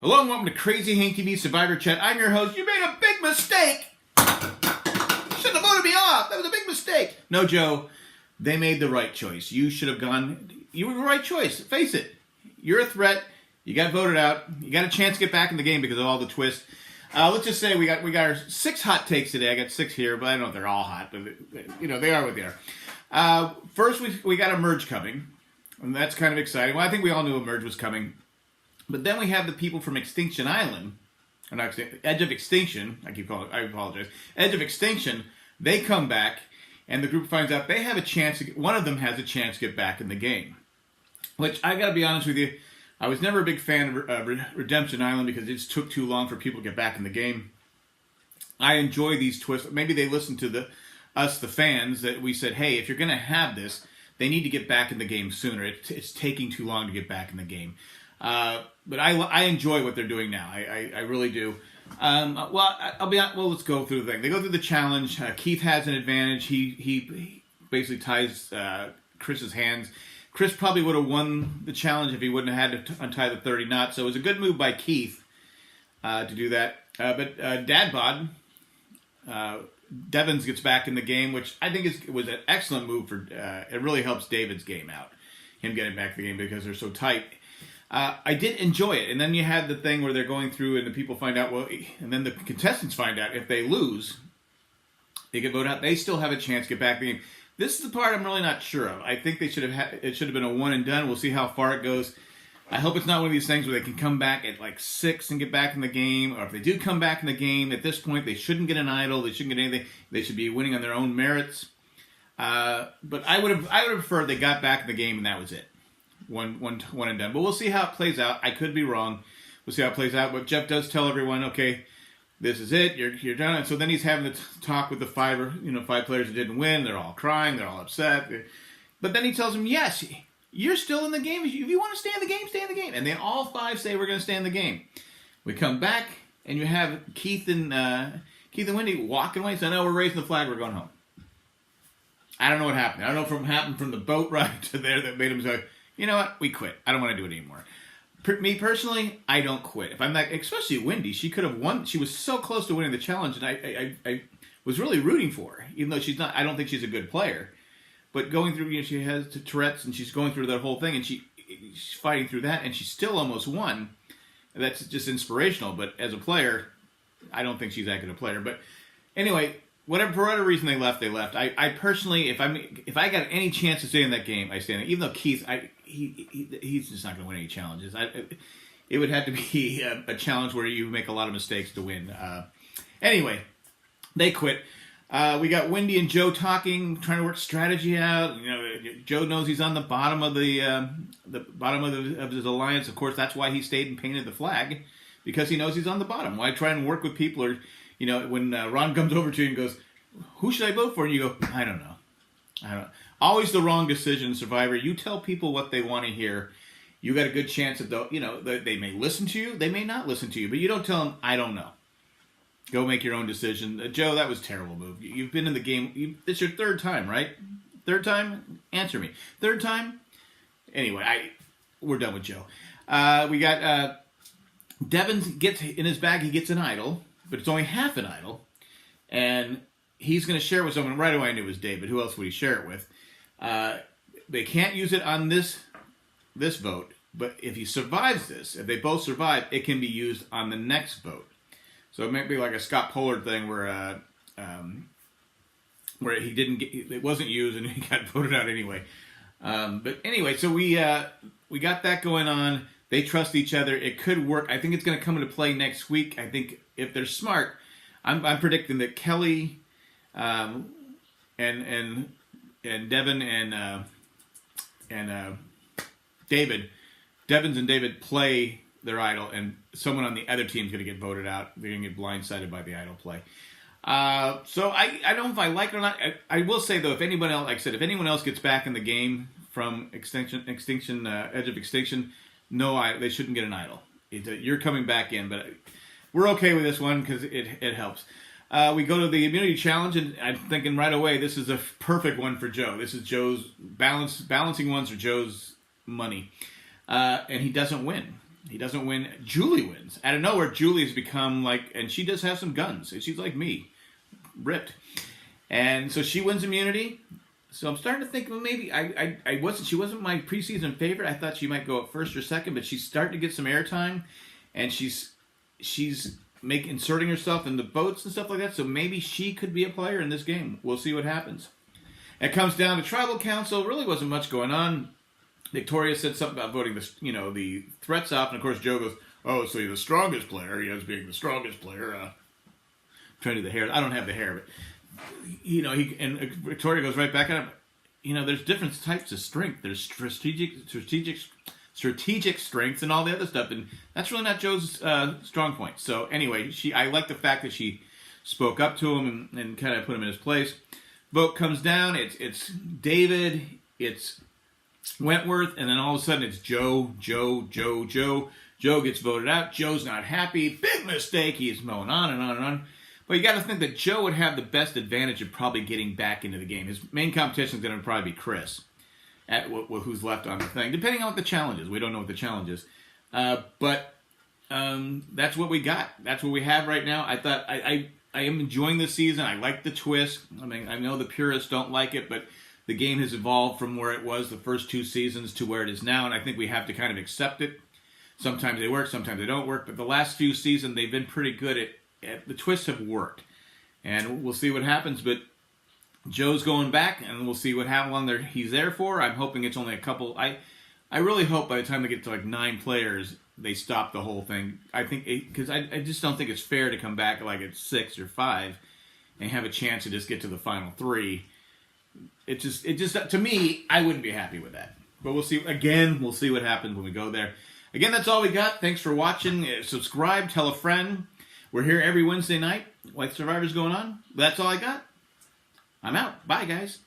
Hello and welcome to Crazy Hank TV Survivor Chat. I'm your host. You made a big mistake. Shouldn't have voted me off. That was a big mistake. No, Joe. They made the right choice. You should have gone. You were the right choice. Face it. You're a threat. You got voted out. You got a chance to get back in the game because of all the twists. Let's just say we got our 6 hot takes today. I got 6 here, but I don't know if they're all hot. But you know, they are what they are. First, we got a merge coming, and that's kind of exciting. Well, I think we all knew a merge was coming. But then we have the people from Extinction Island, or not Edge of Extinction. I apologize. Edge of Extinction. They come back, and the group finds out they have a chance. One of them has a chance to get back in the game. Which I got to be honest with you, I was never a big fan of Redemption Island because it just took too long for people to get back in the game. I enjoy these twists. Maybe they listened to us, the fans, that we said, hey, if you're going to have this, they need to get back in the game sooner. It's taking too long to get back in the game. But I enjoy what they're doing now. I really do. Well, let's go through the thing. They go through the challenge. Keith has an advantage. He basically ties Chris's hands. Chris probably would have won the challenge if he wouldn't have had to untie the 30 knots. So it was a good move by Keith to do that. But Dad Bod, Devins gets back in the game, which I think was an excellent move for. It really helps David's game out, him getting back in the game because they're so tight. I did enjoy it. And then you had the thing where they're going through and the people find out, and then the contestants find out if they lose, they get voted out. They still have a chance to get back in the game. This is the part I'm really not sure of. I think it should have been a one and done. We'll see how far it goes. I hope it's not one of these things where they can come back at like 6 and get back in the game. Or if they do come back in the game, at this point, they shouldn't get an idol. They shouldn't get anything. They should be winning on their own merits. But I would have preferred they got back in the game and that was it. One and done. But we'll see how it plays out. I could be wrong. We'll see how it plays out. But Jeff does tell everyone, okay, this is it. You're done. And so then he's having the talk with the 5 players that didn't win. They're all crying. They're all upset. But then he tells them, yes, you're still in the game. If you want to stay in the game, stay in the game. And they all 5 say we're going to stay in the game. We come back and you have Keith and Wendy walking away. So no, we're raising the flag. We're going home. I don't know what happened. I don't know if it happened from the boat ride to there that made them say, you know what? We quit. I don't want to do it anymore. Me personally, I don't quit. If I'm not, especially Wendy, she could have won. She was so close to winning the challenge, and I was really rooting for her, even though she's not. I don't think she's a good player. But going through, she has Tourette's, and she's going through that whole thing, and she's fighting through that, and she still almost won. That's just inspirational. But as a player, I don't think she's that good a player. But anyway, for whatever reason they left. I personally, if I got any chance to stay in that game, I stay in it. Even though Keith, he's just not going to win any challenges. It would have to be a challenge where you make a lot of mistakes to win. Anyway, they quit. We got Wendy and Joe talking, trying to work strategy out. Joe knows he's on the bottom of of his alliance. Of course, that's why he stayed and painted the flag, because he knows he's on the bottom. Why try and work with people? Or when Ron comes over to you and goes, "Who should I vote for?" and you go, "I don't know." Always the wrong decision, Survivor. You tell people what they want to hear. You got a good chance that they may listen to you. They may not listen to you. But you don't tell them, I don't know. Go make your own decision. Joe, that was a terrible move. You've been in the game. It's your 3rd time, right? 3rd time? Answer me. 3rd time? Anyway, we're done with Joe. We got Devin gets in his bag. He gets an idol, but it's only half an idol. And he's going to share it with someone. Right away I knew it was David. Who else would he share it with? They can't use it on this vote, but if he survives this, if they both survive, it can be used on the next vote. So it might be like a Scott Pollard thing where he didn't it wasn't used and he got voted out anyway. But anyway, so we got that going on. They trust each other. It could work. I think it's going to come into play next week. I think if they're smart, I'm predicting that Kelly and Devin and Devins and David play their idol, and someone on the other team is going to get voted out. They're going to get blindsided by the idol play. So I don't know if I like it or not. I will say though, if anyone else, like I said, if anyone else gets back in the game from Edge of Extinction, no, they shouldn't get an idol. You're coming back in, but we're okay with this one because it helps. We go to the immunity challenge, and I'm thinking right away, this is a perfect one for Joe. This is Joe's balancing ones for Joe's money. And he doesn't win. He doesn't win. Julie wins. Out of nowhere, Julie has become like, and she does have some guns. She's like me, ripped. And so she wins immunity. So I'm starting to think, well, maybe she wasn't my preseason favorite. I thought she might go up first or second, but she's starting to get some airtime, and she's inserting herself in the votes and stuff like that. So maybe she could be a player in this game. We'll see what happens. It comes down to tribal council. Really wasn't much going on. Victoria said something about voting the threats off, and of course Joe goes, "Oh, so you're the strongest player." He has being the strongest player. I'm trying to do the hair. I don't have the hair, but Victoria goes right back at him. There's different types of strength. There's strategic strengths and all the other stuff, and that's really not Joe's strong point. So anyway, I like the fact that she spoke up to him and kind of put him in his place. Vote comes down. It's David. It's Wentworth, and then all of a sudden it's Joe. Joe gets voted out. Joe's not happy. Big mistake. He's going on and on and on. But you got to think that Joe would have the best advantage of probably getting back into the game. His main competition is going to probably be Chris, at who's left on the thing, depending on what the challenge is. We don't know what the challenge is. But that's what we got. That's what we have right now. I thought I am enjoying this season. I like the twist. I mean, I know the purists don't like it, but the game has evolved from where it was the first 2 seasons to where it is now, and I think we have to kind of accept it. Sometimes they work, sometimes they don't work, but the last few seasons they've been pretty good at the twists have worked. And we'll see what happens, but Joe's going back, and we'll see how long he's there for. I'm hoping it's only a couple. I really hope by the time they get to like 9 players, they stop the whole thing. I think because I just don't think it's fair to come back like at 6 or 5 and have a chance to just get to the final 3. It just to me, I wouldn't be happy with that. But we'll see. Again, we'll see what happens when we go there. Again, that's all we got. Thanks for watching. Subscribe, tell a friend. We're here every Wednesday night. Like Survivor's going on. That's all I got. I'm out. Bye, guys.